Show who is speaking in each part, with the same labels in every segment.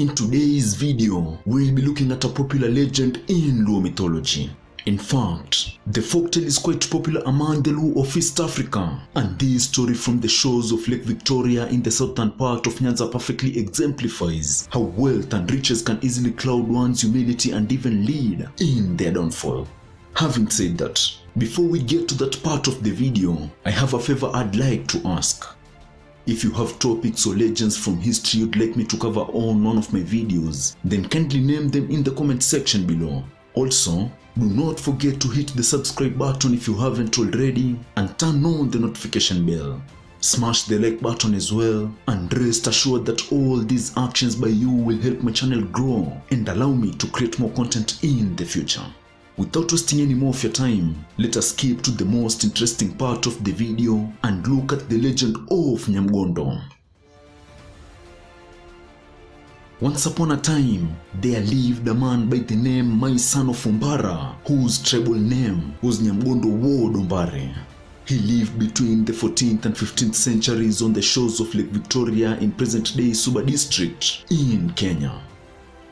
Speaker 1: In today's video, we'll be looking at a popular legend in Luo mythology. In fact, the folktale is quite popular among the Luo of East Africa, and this story from the shores of Lake Victoria in the southern part of Nyanza perfectly exemplifies how wealth and riches can easily cloud one's humility and even lead in their downfall. Having said that, before we get to that part of the video, I have a favor I'd like to ask. If you have topics or legends from history you'd like me to cover on one of my videos, then kindly name them in the comment section below. Also, do not forget to hit the subscribe button if you haven't already and turn on the notification bell. Smash the like button as well, and rest assured that all these actions by you will help my channel grow and allow me to create more content in the future. Without wasting any more of your time, let us skip to the most interesting part of the video and look at the legend of NYAMGONDHO. Once upon a time, there lived a man by the name Mpesa Ombare, whose tribal name was NYAMGONDHO Wuod Ombare. He lived between the 14th and 15th centuries on the shores of Lake Victoria in present-day Suba district in Kenya.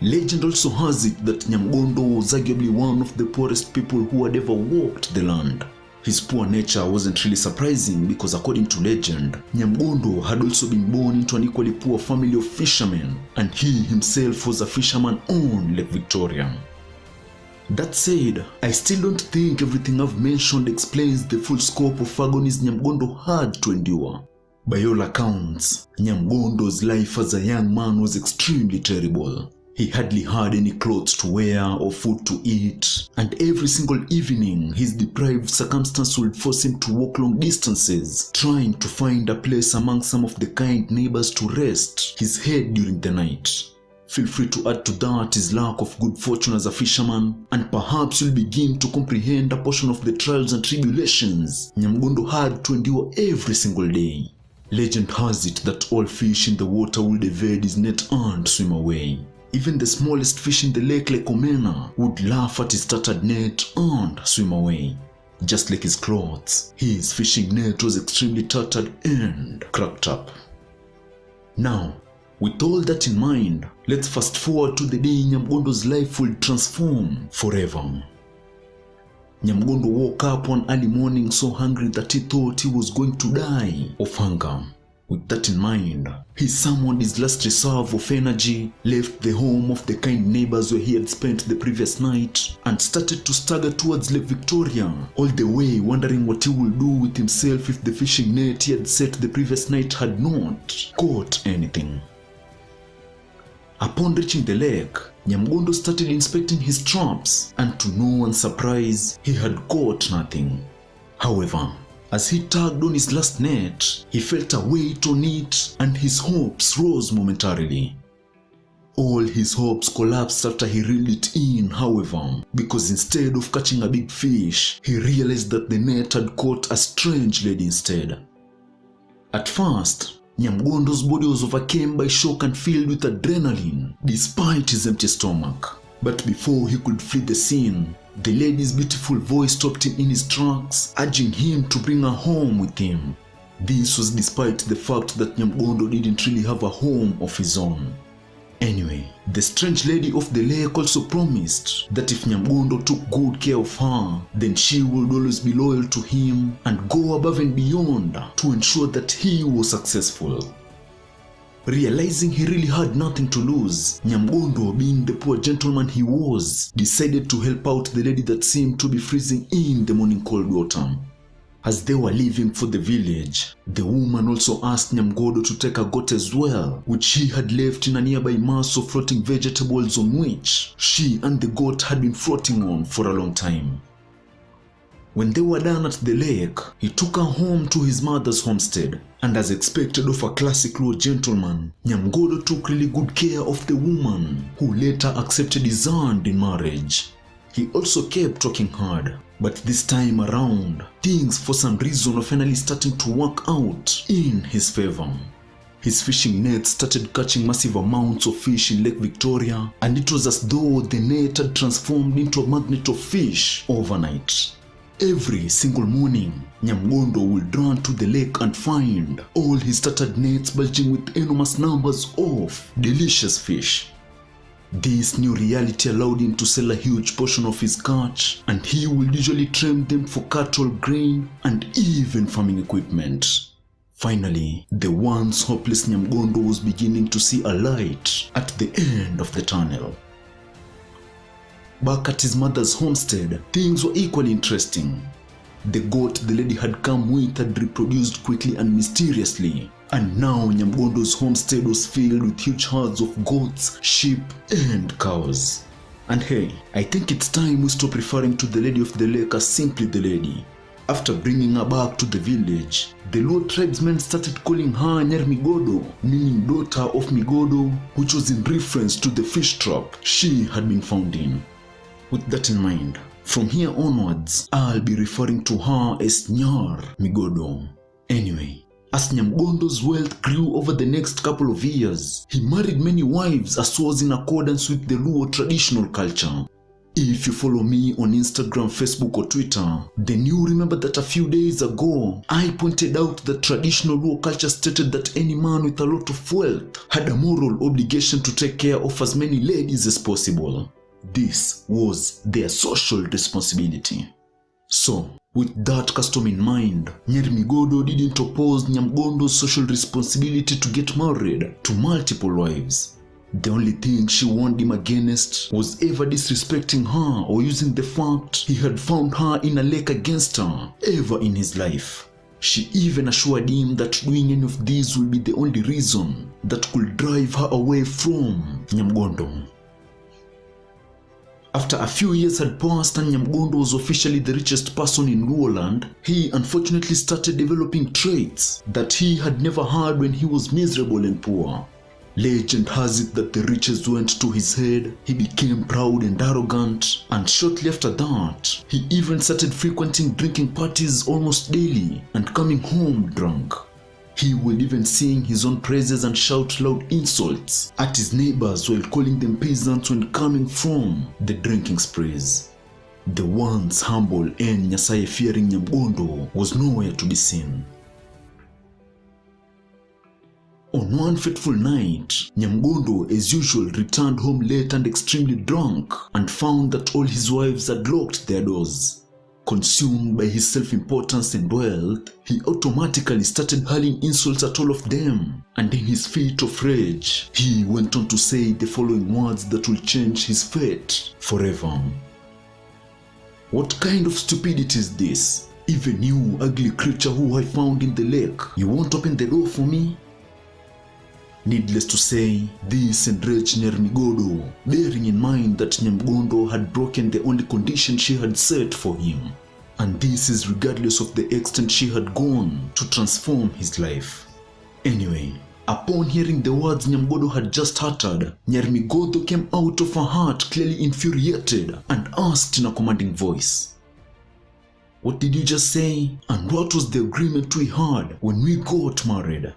Speaker 1: Legend also has it that NYAMGONDHO was arguably one of the poorest people who had ever walked the land. His poor nature wasn't really surprising because, according to legend, NYAMGONDHO had also been born into an equally poor family of fishermen, and he himself was a fisherman on Lake Victoria. That said, I still don't think everything I've mentioned explains the full scope of agonies NYAMGONDHO had to endure. By all accounts, NYAMGONDHO's life as a young man was extremely terrible. He hardly had any clothes to wear or food to eat, and every single evening his deprived circumstance would force him to walk long distances, trying to find a place among some of the kind neighbors to rest his head during the night. Feel free to add to that his lack of good fortune as a fisherman, and perhaps you'll begin to comprehend a portion of the trials and tribulations NYAMGONDHO had to endure every single day. Legend has it that all fish in the water would evade his net and swim away. Even the smallest fish in the lake, like omena, would laugh at his tattered net and swim away. Just like his clothes, his fishing net was extremely tattered and cracked up. Now, with all that in mind, let's fast forward to the day NYAMGONDHO's life will transform forever. NYAMGONDHO woke up one early morning so hungry that he thought he was going to die of hunger. With that in mind, he summoned his last reserve of energy, left the home of the kind neighbors where he had spent the previous night, and started to stagger towards Lake Victoria, all the way wondering what he would do with himself if the fishing net he had set the previous night had not caught anything. Upon reaching the lake, NYAMGONDHO started inspecting his traps, and to no one's surprise, he had caught nothing. However, as he tugged on his last net, he felt a weight on it, and his hopes rose momentarily. All his hopes collapsed after he reeled it in, however, because instead of catching a big fish, he realized that the net had caught a strange lady instead. At first, NYAMGONDHO's body was overcome by shock and filled with adrenaline, despite his empty stomach. But before he could flee the scene, the lady's beautiful voice stopped him in his tracks, urging him to bring her home with him. This was despite the fact that NYAMGONDHO didn't really have a home of his own. Anyway, the strange lady of the lake also promised that if NYAMGONDHO took good care of her, then she would always be loyal to him and go above and beyond to ensure that he was successful. Realizing he really had nothing to lose, NYAMGONDHO, being the poor gentleman he was, decided to help out the lady that seemed to be freezing in the morning cold water. As they were leaving for the village, the woman also asked NYAMGONDHO to take a goat as well, which she had left in a nearby mass of floating vegetables on which she and the goat had been floating on for a long time. When they were done at the lake, he took her home to his mother's homestead, and as expected of a classic Luo gentleman, NYAMGONDHO took really good care of the woman, who later accepted his hand in marriage. He also kept working hard, but this time around, things for some reason were finally starting to work out in his favor. His fishing net started catching massive amounts of fish in Lake Victoria, and it was as though the net had transformed into a magnet of fish overnight. Every single morning, NYAMGONDHO would run to the lake and find all his tattered nets bulging with enormous numbers of delicious fish. This new reality allowed him to sell a huge portion of his catch, and he would usually trade them for cattle, grain, and even farming equipment. Finally, the once hopeless 𝗖𝗛𝗡𝗪 was beginning to see a light at the end of the tunnel. Back at his mother's homestead, things were equally interesting. The goat the lady had come with had reproduced quickly and mysteriously, and now 𝗖𝗛𝗡𝗪's homestead was filled with huge herds of goats, sheep, and cows. And hey, I think it's time we stop referring to the lady of the lake as simply the lady. After bringing her back to the village, the Luo tribesmen started calling her 𝗖𝗛𝗪𝗏𝗏𝗏𝗏, meaning daughter of 𝗵𝗏𝗏𝗏, which was in reference to the fish trap she had been found in. With that in mind, from here onwards, I'll be referring to her as 𝗖𝗛𝗪𝗏𝗏𝗏. Anyway, as 𝗖𝗛𝗡𝗪's wealth grew over the next couple of years, he married many wives as was in accordance with the Luo traditional culture. If you follow me on Instagram, Facebook, or Twitter, then you remember that a few days ago, I pointed out that traditional Luo culture stated that any man with a lot of wealth had a moral obligation to take care of as many ladies as possible. This was their social responsibility. So, with that custom in mind, 𝗖𝗪𝗻𝗏𝗏𝗏 didn't oppose 𝗖𝗛𝗡𝗪's social responsibility to get married to multiple wives. The only thing she warned him against was ever disrespecting her or using the fact he had found her in a lake against her ever in his life. She even assured him that doing any of these would be the only reason that could drive her away from 𝗖𝗛𝗻𝗏𝗏𝗏. After a few years had passed and 𝗖𝗻𝗻𝗏𝗏𝗏 was officially the richest person in Luo land, he unfortunately started developing traits that he had never had when he was miserable and poor. Legend has it that the riches went to his head, he became proud and arrogant, and shortly after that, he even started frequenting drinking parties almost daily and coming home drunk. He would even sing his own praises and shout loud insults at his neighbors while calling them peasants when coming from the drinking sprees. The once humble and Nyasaye-fearing 𝗖𝗻𝗻𝗏𝗏𝗏 was nowhere to be seen. On one fateful night, 𝗖𝗻𝗻𝗏𝗏 as usual returned home late and extremely drunk and found that all his wives had locked their doors. Consumed by his self-importance and wealth, he automatically started hurling insults at all of them, and in his fit of rage, he went on to say the following words that will change his fate forever. "What kind of stupidity is this? Even you, ugly creature who I found in the lake, you won't open the door for me?" Needless to say, this enraged 𝗖𝗪𝗻𝗏𝗏𝗏, bearing in mind that 𝗖𝗻𝗻𝗏𝗏𝗏 had broken the only condition she had set for him. And this is regardless of the extent she had gone to transform his life. Anyway, upon hearing the words 𝗖𝗻𝗻𝗏𝗏𝗏 had just uttered, 𝗖𝗪𝗻𝗏𝗏𝗏 came out of her heart clearly infuriated and asked in a commanding voice, "What did you just say? And what was the agreement we had when we got married?"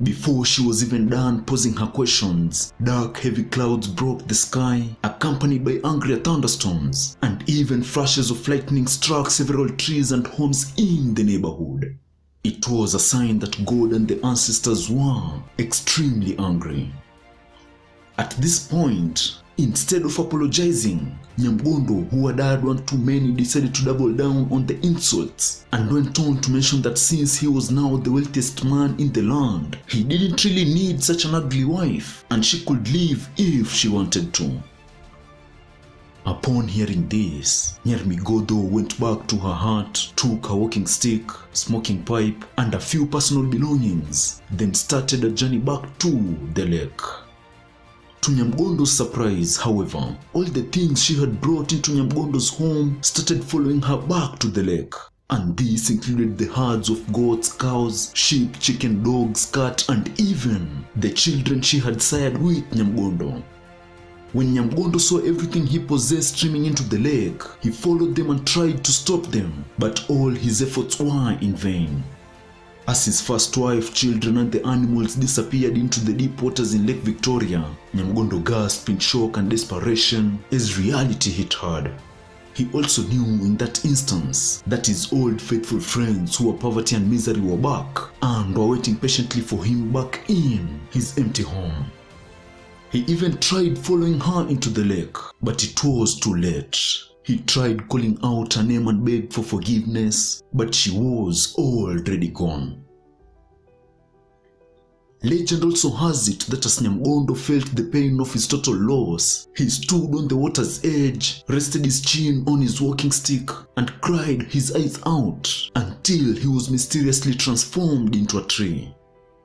Speaker 1: Before she was even done posing her questions, dark heavy clouds broke the sky, accompanied by angry thunderstorms, and even flashes of lightning struck several trees and homes in the neighborhood. It was a sign that God and the ancestors were extremely angry. At this point, instead of apologizing, 𝗖𝗻𝗻𝗏𝗏𝗏𝗏, who had had one too many, decided to double down on the insults and went on to mention that since he was now the wealthiest man in the land, he didn't really need such an ugly wife and she could leave if she wanted to. Upon hearing this, 𝗖𝗪𝗻𝗏𝗏𝗏𝗏 went back to her hut, took her walking stick, smoking pipe, and a few personal belongings, then started a journey back to the lake. To 𝗖𝗻𝗻𝗏𝗏's surprise, however, all the things she had brought into 𝗖𝗻𝗻𝗏𝗏's home started following her back to the lake. And this included the herds of goats, cows, sheep, chicken, dogs, cat, and even the children she had sired with 𝗖𝗻𝗻𝗏𝗏. When 𝗖𝗻𝗻𝗏𝗏 saw everything he possessed streaming into the lake, he followed them and tried to stop them, but all his efforts were in vain. As his first wife, children, and the animals disappeared into the deep waters in Lake Victoria, 𝗖𝗻𝗻𝗏𝗏𝗏 gasped in shock and desperation as reality hit hard. He also knew in that instance that his old faithful friends who were poverty and misery were back and were waiting patiently for him back in his empty home. He even tried following her into the lake, but it was too late. He tried calling out her name and begged for forgiveness, but she was already gone. Legend also has it that as NYAMGONDHO felt the pain of his total loss, he stood on the water's edge, rested his chin on his walking stick, and cried his eyes out until he was mysteriously transformed into a tree.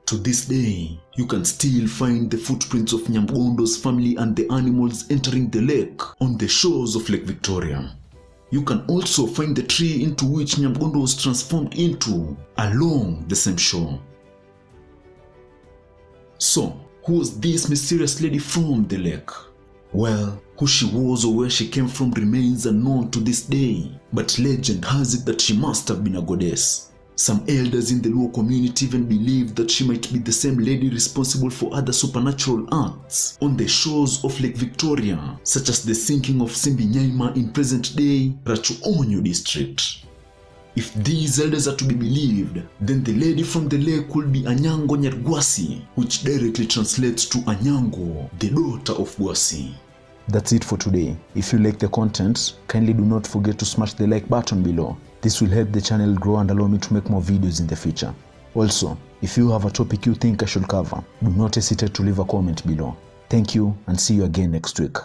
Speaker 1: To this day, you can still find the footprints of NYAMGONDHO's family and the animals entering the lake on the shores of Lake Victoria. You can also find the tree into which NYAMGONDHO was transformed into along the same shore. So, who was this mysterious lady from the lake? Well, who she was or where she came from remains unknown to this day, but legend has it that she must have been a goddess. Some elders in the Luo community even believe that she might be the same lady responsible for other supernatural acts on the shores of Lake Victoria, such as the sinking of Simbi Nyaima in present-day Rachuonyo district. If these elders are to be believed, then the lady from the lake will be 𝗣𝗟𝗧𝗧, which directly translates to Anyango, the daughter of Gwasi.
Speaker 2: That's it for today. If you like the content, kindly do not forget to smash the like button below. This will help the channel grow and allow me to make more videos in the future. Also, if you have a topic you think I should cover, do not hesitate to leave a comment below. Thank you and see you again next week.